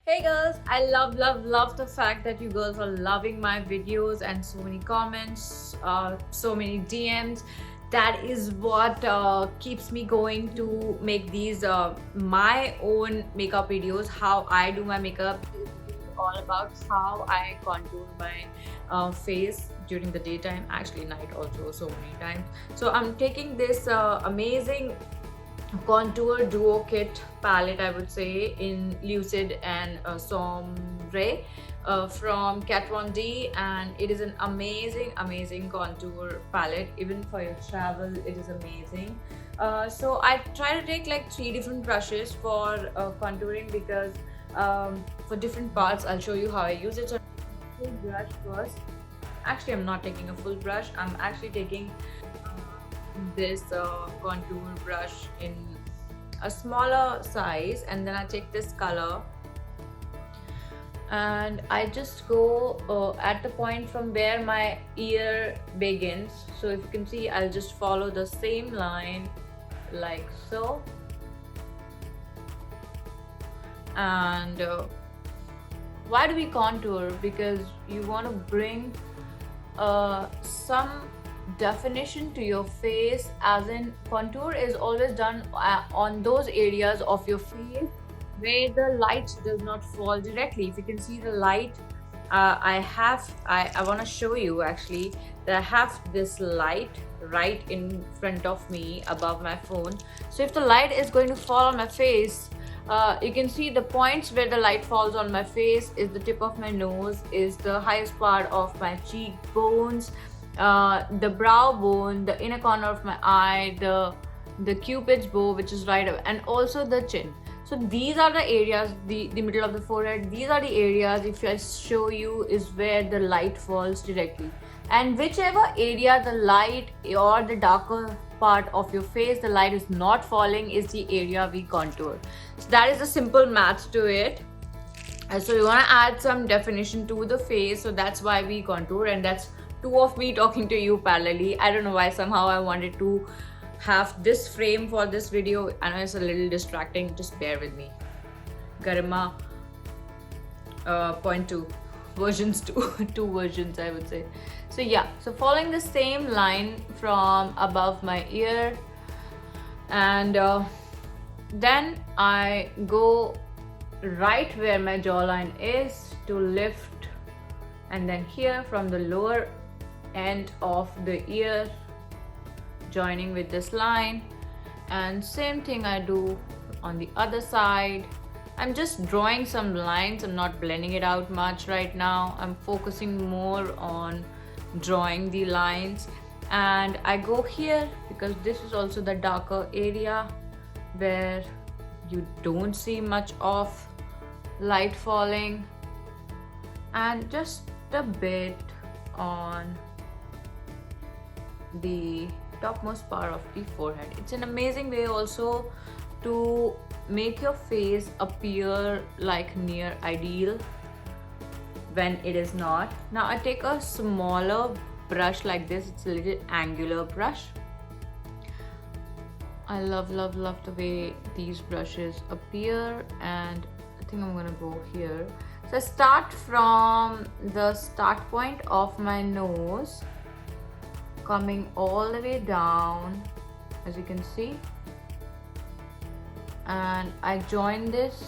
Hey girls, I love the fact that you girls are loving my videos and so many comments, so many DMs. That is what keeps me going to make these my own makeup videos. How I do my makeup is all about how I contour my face during the daytime, actually night also so many times. So I'm taking this amazing contour duo kit palette, I would say, in lucid and sombre from Kat Von D, and it is an amazing contour palette. Even for your travel it is amazing. So I try to take like 3 different brushes for contouring, because for different parts I'll show you how I use it. So full brush first. Actually, I'm not taking a full brush. I'm actually taking this contour brush in a smaller size, and then I take this color and I just go at the point from where my ear begins. So if you can see, I'll just follow the same line like so. And why do we contour? Because you want to bring some definition to your face, as in contour is always done on those areas of your face where the light does not fall directly. If you can see the light, I want to show you actually that I have this light right in front of me above my phone. So if the light is going to fall on my face, you can see the points where the light falls on my face is the tip of my nose, is the highest part of my cheekbones, the brow bone, the inner corner of my eye, the cupid's bow, which is right up, and also the chin. So these are the areas, the middle of the forehead, these are the areas, if I show you, is where the light falls directly. And whichever area the light or the darker part of your face the light is not falling is the area we contour. So that is a simple math to it. So you want to add some definition to the face, so that's why we contour. And that's two of me talking to you parallelly. I don't know why, somehow I wanted to have this frame for this video. I know it's a little distracting, just bear with me. Garima point 2 versions, two versions I would say. So yeah, so following the same line from above my ear, and then I go right where my jawline is to lift, and then here from the lower end of the ear joining with this line, and same thing I do on the other side. I'm just drawing some lines, I'm not blending it out much right now. I'm focusing more on drawing the lines, and I go here because this is also the darker area where you don't see much of light falling, and just a bit on the topmost part of the forehead. It's an amazing way also to make your face appear like near ideal when it is not. Now I take a smaller brush like this. It's a little angular brush. I love the way these brushes appear, and I think I'm gonna go here. So I start from the start point of my nose, coming all the way down, as you can see, and I join this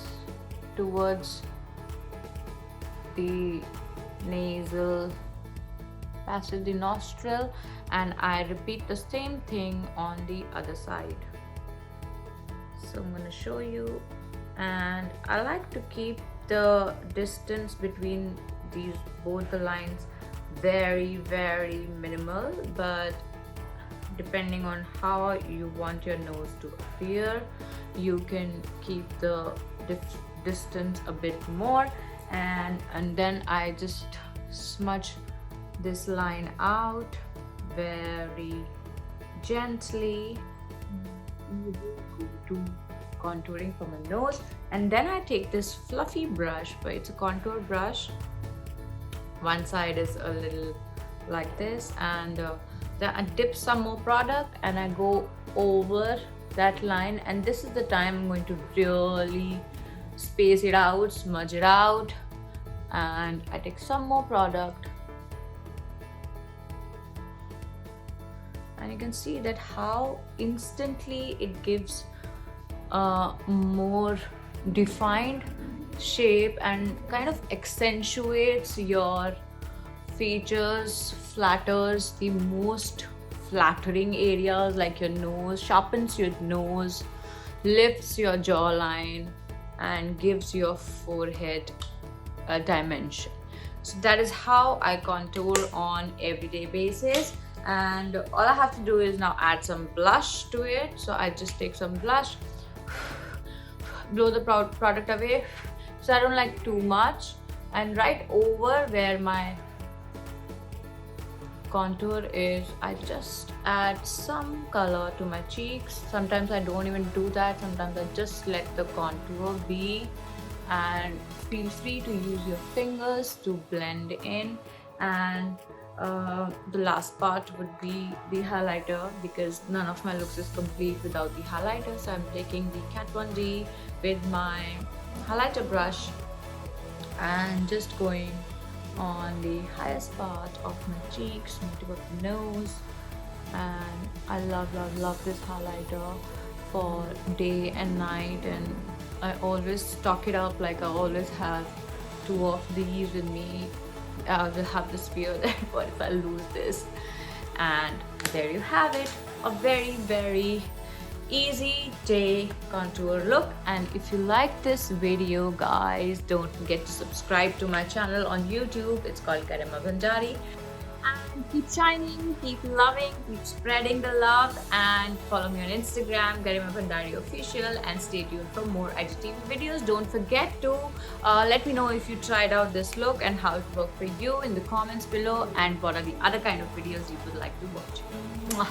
towards the nasal passage, the nostril, and I repeat the same thing on the other side. So I'm going to show you, and I like to keep the distance between these both the lines very minimal, but depending on how you want your nose to appear, you can keep the distance a bit more. And then I just smudge this line out very gently to contouring from my nose. And then I take this fluffy brush, but it's a contour brush. One side is a little like this, and then I dip some more product and I go over that line, and this is the time I'm going to really space it out, smudge it out, and I take some more product, and you can see that how instantly it gives a more defined shape and kind of accentuates your features, flatters the most flattering areas like your nose, sharpens your nose, lifts your jawline, and gives your forehead a dimension. So that is how I contour on everyday basis, and all I have to do is now add some blush to it. So I just take some blush, blow the product away, so I don't like too much, and right over where my contour is, I just add some color to my cheeks. Sometimes I don't even do that, sometimes I just let the contour be, and feel free to use your fingers to blend in. And the last part would be the highlighter, because none of my looks is complete without the highlighter. So I'm taking the Kat Von D with my highlighter brush and just going on the highest part of my cheeks, tip of the nose. And I love this highlighter for day and night, and I always stock it up. Like I always have 2 of these with me. I will have this fear that what if I lose this. And there you have it, a very easy day contour look. And if you like this video, guys, don't forget to subscribe to my channel on YouTube. It's called Garima Bhandari. And keep shining, keep loving, keep spreading the love, and follow me on Instagram, Garima Bhandari Official, and stay tuned for more IGTV videos. Don't forget to let me know if you tried out this look and how it worked for you in the comments below, and what are the other kind of videos you would like to watch. Mwah.